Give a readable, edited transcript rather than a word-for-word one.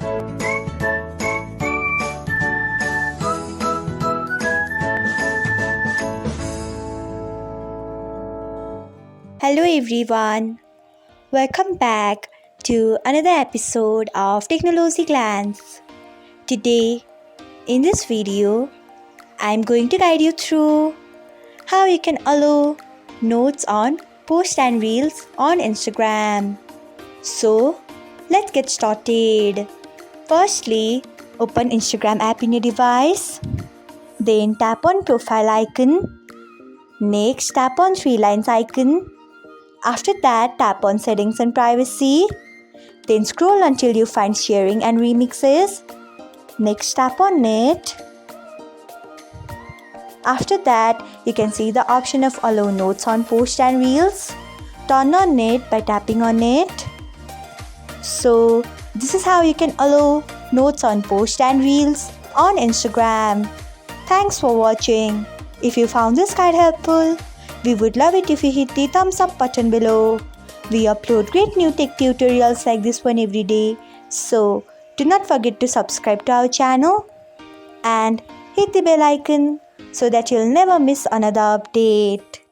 Hello everyone, welcome back to another episode of Technologyglance. Today, in this video, I'm going to guide you through how you can allow notes on posts and reels on Instagram. So, let's get started. Firstly, open Instagram app in your device. Then tap on profile icon. Next, tap on three lines icon. After that, tap on settings and privacy. Then scroll until you find sharing and remixes. Next, tap on it. After that, you can see the option of allow notes on posts and reels. Turn on it by tapping on it. So, this is how you can allow notes on posts and reels on Instagram. Thanks for watching. If you found this guide helpful, we would love it if you hit the thumbs up button below. We upload great new tech tutorials like this one every day. So, do not forget to subscribe to our channel and hit the bell icon so that you'll never miss another update.